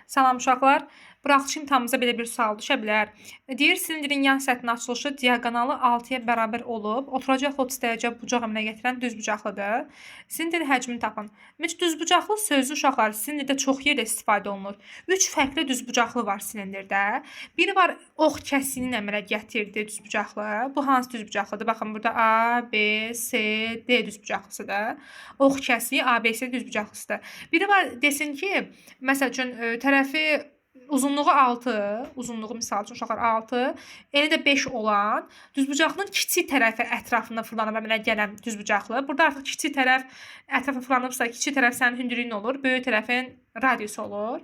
Salam uşaqlar. Buraxılış imtahanımıza belə bir sual düşə bilər. Deyir, silindrin yan səthinin açılışı diaqonalı 6-ya bərabər olub, oturacaq 30 dərəcə bucaq əmələ gətirən düzbucaqlıdır. Silindrin həcmini tapın. Ümumiyyətlə, düzbucaqlı sözü uşaqlar silindirdə çox yerdə istifadə olunur. 3 fərqli düzbucaqlı var silindirdə. Biri var, ox kəsiyinin əmələ gətirdiyi düzbucaqlı. Bu hansı düzbucaqlıdır? Baxın, burada A, B, C, D düzbucaqlısıdır. Ox kəsiyi A, B, C düzbucaqlısıdır. Biri var, desin ki, məsəl üçün, tərəfi uzunluğu 6, uzunluğu misal üçün uşaqlar 6, eni də 5 olan düzbucaqlının kiçik tərəfi ətrafında fırlanıb əmələ gələn düzbucaqlı. Burada artıq kiçik tərəf ətrafına fırlanıbsa, kiçik tərəf sənin hündürlüyün olur, böyük tərəfin radiusu olur.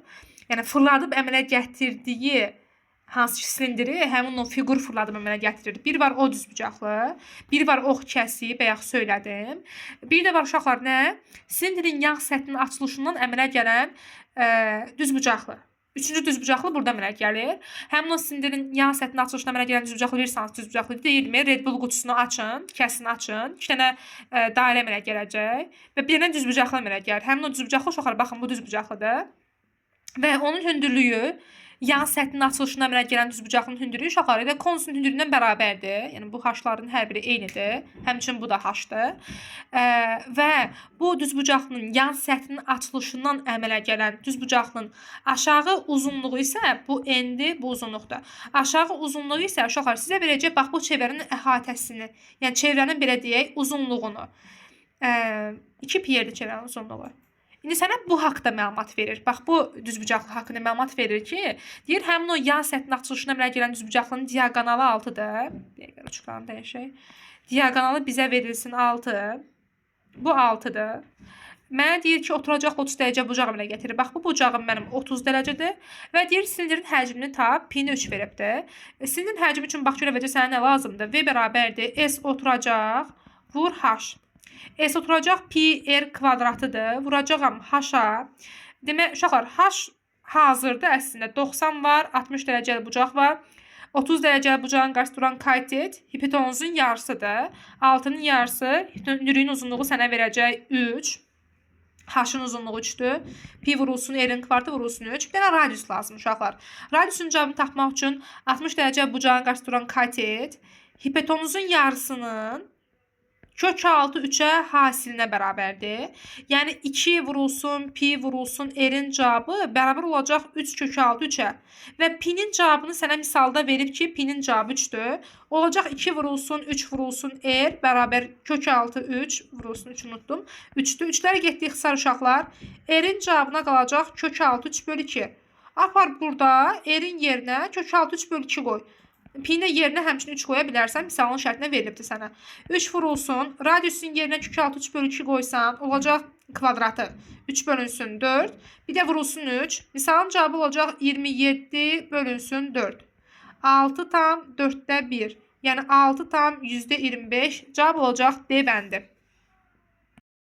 Yəni fırladıb əmələ gətirdiyi hansı ki silindiri həmin o fiqur fırladıb əmələ gətirir. Bir var o düzbucaqlı, bir var ox kəsiyi, bayaq söylədim. Bir də var uşaqlar nə? Silindirin yan səthinin açılışından əmələ gələn düzbucaqlı. Üçüncü düzbucaqlı burada əmələ gəlir. Həmin o silindirin yan səthinin açılışına əmələ gələn düzbucaqlı bilirsiniz, düzbucaqlı deyilmi? Red Bull qutusunu açın, kəsini açın. 2 dənə dairə əmələ gələcək və bir dənə düzbucaqlı əmələ gəlir. Həmin o düzbucaqlı uşaqlar, baxın bu düzbucaqlıdır. Və onun hündürlüyü yan səthinin açılışına əmələ gələn düzbucaqlının hündürlüyü uşaqlar ilə konusun hündürlüyündən bərabərdir. Yəni bu haşların hər biri eynidir. Həmçinin bu da haşdır. Və bu düzbucaqlının yan səthinin açılışından əmələ gələn düzbucaqlının aşağı uzunluğu isə bu n-dir, bu uzunluqdur. Aşağı uzunluğu isə uşaqlar sizə verəcək bax bu çevrənin əhatəsini. Yəni çevrənin belə deyək uzunluğunu. 2 pi-dir çevrənin uzunluğu. İndi sənə bu haqda məlumat verir. Bax, bu düzbucaqlı haqqında məlumat verir ki, deyir, həmin o yan səthinin açılışına əmələ gələn düzbucaqlının diaqonalı 6-dır. Dəqiqə, açıqlarını dəyişək. Diaqonalı bizə verilsin 6. Bu 6-dır. Mənə deyir ki, oturacaq 30 dərəcə bucaq əmələ gətirir. Bax, bu bucağım mənim 30 dərəcədir. Və deyir, silindirin həcmini tap, pi-ni 3 veribdir. Silindirin həcmi üçün bax, görə sənə nə lazımdır? V bərabərdir, S oturacaq, vur H. S oturacaq pi r kvadratıdır. Vuracağam h-a. Demək, uşaqlar, h hazırda əslində 90 var, 60 dərəcəli bucaq var. 30 dərəcəli bucağın qarşısında duran katet hipotenuzun yarısıdır. 6-nın yarısı, hündürlüyün uzunluğu sənə verəcək 3. H-ın uzunluğu 3-dür. Pi vurulsun, r-in kvartı vurulsun 3. Bir dənə radius lazım uşaqlar. Radiusun cavabını tapmaq üçün 60 dərəcəli bucağın qarşısında duran katet hipotenuzun yarısının kök altı 3'ə hasilinə bərabərdir. Yəni 2 vurulsun, pi vurulsun, r-in cavabı bərabər olacaq 3 kök altı 3'ə. Və pi-nin cavabını sənə misalda verib ki, pi-nin cavabı 3'dür. Olacaq 2 vurulsun, 3 vurulsun, r bərabər kök altı 3 vurulsun, 3 unutdum. 3'dür. 3'ləri getdik xısar uşaqlar. R-in cavabına qalacaq kök altı 3 bölü 2. Apar burada r-in yerinə kök altı 3 bölü 2 qoy. Pi-nə yerinə həmçinin 3 qoya bilərsən. Misalın şərtinə verilibdir sənə. 3 vurulsun. Radiusun yerinə kök altı 3 bölü 2 qoysan, olacaq kvadratı. 3 bölünsün 4. Bir də vurulsun 3. Misalın cavabı olacaq 27 bölünsün 4. 6 tam 4'də 1. Yəni 6 tam %25. Cavab olacaq D bəndi.